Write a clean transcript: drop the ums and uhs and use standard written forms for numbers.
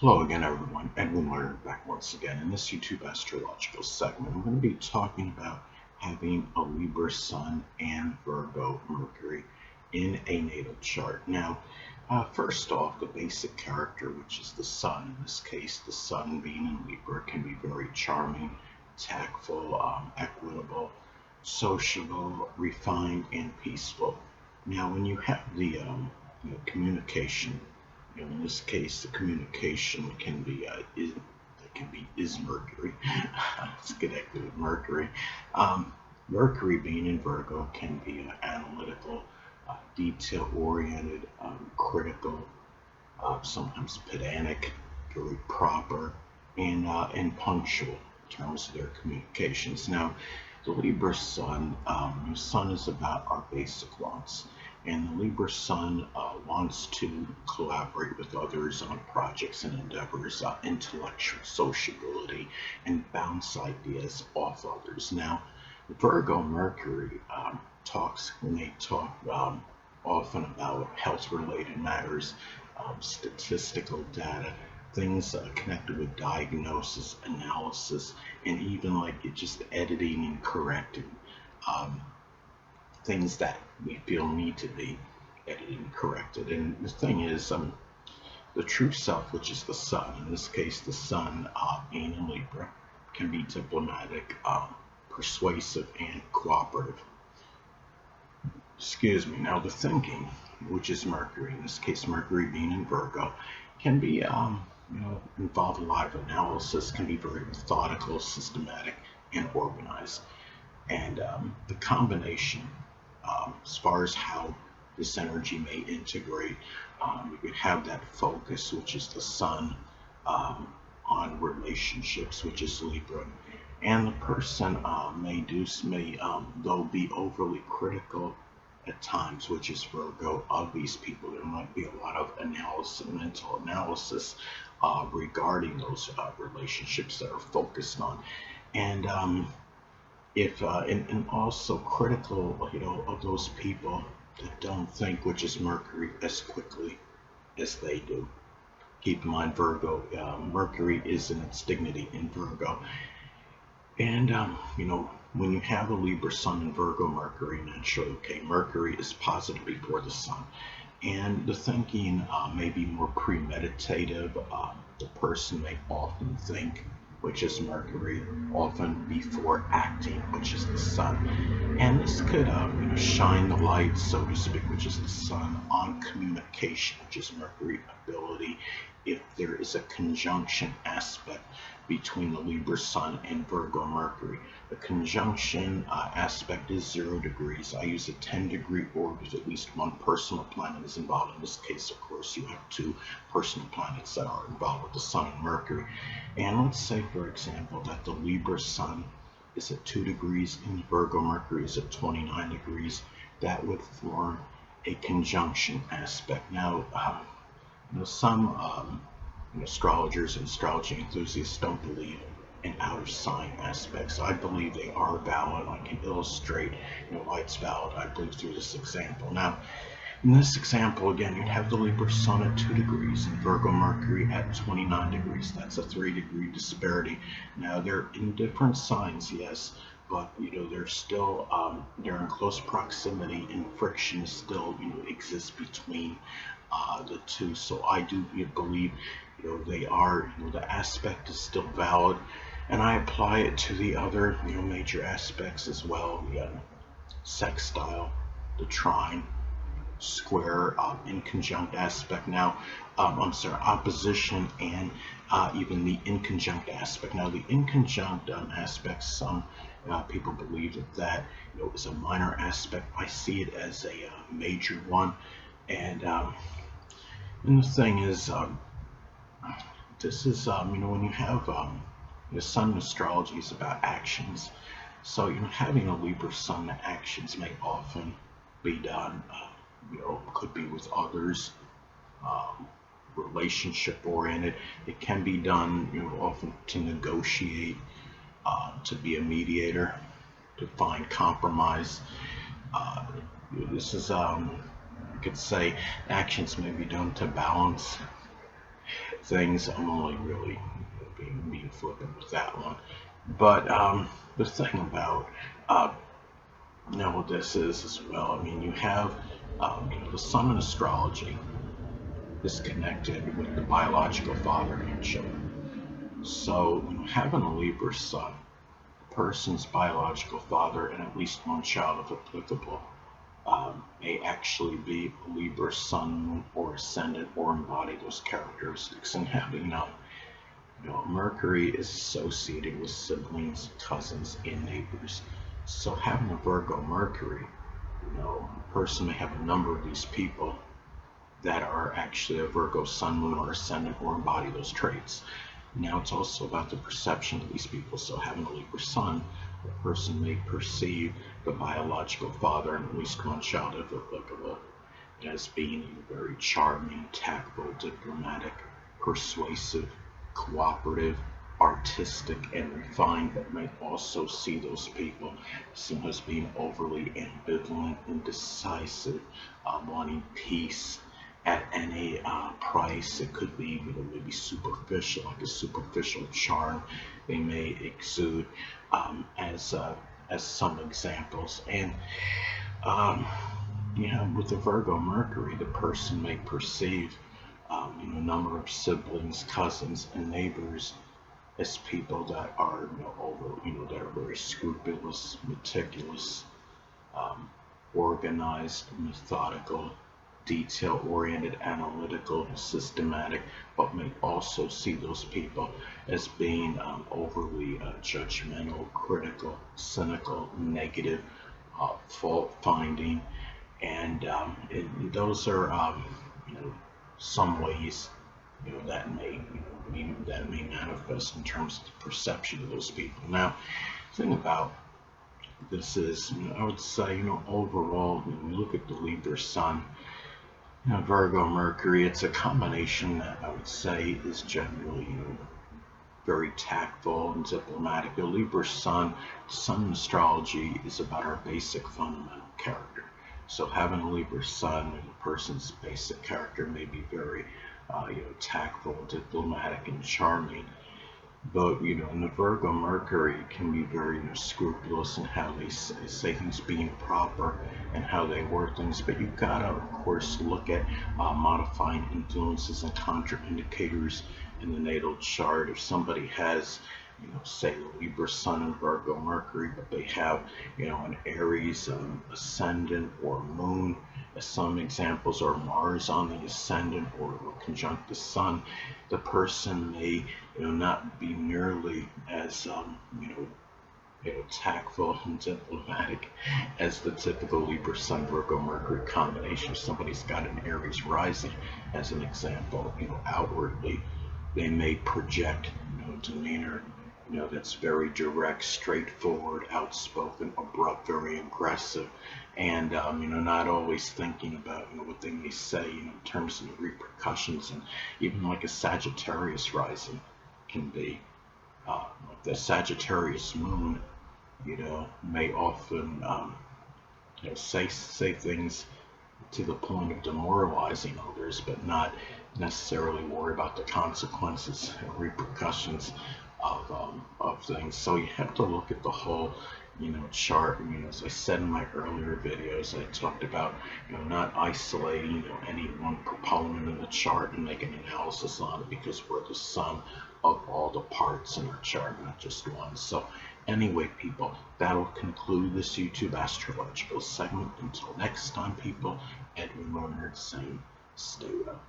Hello again, everyone. Edwin Learnard back once again. In this YouTube astrological segment, I'm going to be talking about having a Libra Sun and Virgo Mercury in a natal chart. Now, first off, the basic character, which is the Sun. In this case, the Sun being in Libra can be very charming, tactful, equitable, sociable, refined, and peaceful. Now, when you have the communication, in this case, the communication can be is Mercury. It's connected with Mercury. Mercury being in Virgo can be analytical, detail-oriented, critical, sometimes pedantic, very proper, and punctual in terms of their communications. Now, the Libra Sun, the Sun is about our basic wants. And the Libra Sun wants to collaborate with others on projects and endeavors, intellectual sociability, and bounce ideas off others. Now, Virgo Mercury when they talk often about health-related matters, statistical data, things connected with diagnosis, analysis, and even like just editing and correcting. Things that we feel need to be edited and corrected. And the thing is, the true self, which is the Sun, in this case, the Sun being in Libra, can be diplomatic, persuasive, and cooperative. Excuse me. Now, the thinking, which is Mercury, in this case, Mercury being in Virgo, can be, involve a lot of analysis, can be very methodical, systematic, and organized. And the combination, as far as how this energy may integrate, you could have that focus, which is the Sun, on relationships, which is Libra, and the person they'll be overly critical at times, which is Virgo, of these people. There might be a lot of analysis, mental analysis regarding those relationships that are focused on, and and also critical, of those people that don't think, which is Mercury, as quickly as they do. Keep in mind, Virgo, Mercury is in its dignity in Virgo, and when you have a Libra Sun and Virgo Mercury, naturally, okay, Mercury is positive before the Sun, and the thinking may be more premeditative. The person may often think, which is Mercury, often before acting, which is the Sun. And this could shine the light, so to speak, which is the Sun, on communication, which is Mercury ability, if there is a conjunction aspect between the Libra Sun and Virgo Mercury. The conjunction aspect is 0 degrees. I use a 10-degree orbit if at least one personal planet is involved. In this case, of course, you have 2 personal planets that are involved with the Sun and Mercury. And let's say, for example, that the Libra Sun is at 2 degrees and Virgo Mercury is at 29 degrees. That would form a conjunction aspect. Now, some astrologers and astrology enthusiasts don't believe in outer sign aspects. I believe they are valid. I can illustrate why it's valid, I believe, through this example. Now, in this example, again, you'd have the Libra Sun at 2 degrees and Virgo Mercury at 29 degrees. That's a 3-degree disparity. Now, they're in different signs, yes, but they're still they're in close proximity, and friction still exists between the two. So I do believe they are, the aspect is still valid, and I apply it to the other major aspects as well. The sextile, the trine, square, inconjunct aspect. Now, opposition, and even the inconjunct aspect. Now, the inconjunct aspect, some people believe that is a minor aspect. I see it as a major one, and the thing is, this is when you have the Sun astrology is about actions. So having a Libra Sun, actions may often be done. Could be with others, relationship oriented. It can be done, often to negotiate, to be a mediator, to find compromise. This is, you could say, actions may be done to balance things. I'm only really being flippant with that one. But the thing about what this is as well, I mean, you have the sun in astrology is connected with the biological father and children. So having a Libra sun, a person's biological father and at least one child, if applicable, may actually be a Libra sun, moon, or ascendant, or embody those characteristics. And having Mercury is associated with siblings, cousins, and neighbors. So having a Virgo Mercury, a person may have a number of these people that are actually a Virgo sun, moon, or ascendant, or embody those traits. Now it's also about the perception of these people. So having a Libra sun, a person may perceive the biological father and at least one child, if applicable, as being very charming, tactful, diplomatic, persuasive, cooperative, artistic, and refined, but may also see those people seen as being overly ambivalent, indecisive, wanting peace at any price. It could be maybe superficial, like a superficial charm they may exude, as some examples. And with the Virgo Mercury, the person may perceive a number of siblings, cousins, and neighbors as people that are that are very scrupulous, meticulous, organized, methodical, detail-oriented, analytical, systematic, but may also see those people as being overly judgmental, critical, cynical, negative, fault-finding, and those are some ways that may manifest in terms of the perception of those people. Now, the thing about this is, I would say, overall, when we look at the Libra Sun, Virgo Mercury, it's a combination that I would say is generally, very tactful and diplomatic. The Libra Sun in astrology is about our basic fundamental character. So having a Libra Sun, a person's basic character may be very, tactful, diplomatic, and charming. But in the Virgo Mercury can be very scrupulous in how they say things, being proper and how they word things. But you've got to, of course, look at modifying influences and contraindicators in the natal chart. If somebody has, say, Libra Sun and Virgo Mercury, but they have, an Aries ascendant or moon, as some examples, or Mars on the ascendant or conjunct the Sun, the person may not be nearly as tactful and diplomatic as the typical Libra Sun Virgo Mercury combination. If somebody's got an Aries rising, as an example, outwardly they may project demeanor that's very direct, straightforward, outspoken, abrupt, very aggressive, and not always thinking about what they may say in terms of the repercussions. And even like a Sagittarius rising can be, like the Sagittarius moon, may often say things to the point of demoralizing others, but not necessarily worry about the consequences and repercussions of things. So you have to look at the whole chart. As I said in my earlier videos, I talked about not isolating any one proponent of the chart and making an analysis on it, because we're the sum of all the parts in our chart, not just one. So anyway, people, that'll conclude this YouTube astrological segment. Until next time, people, Edwin Learnard saying, stay well.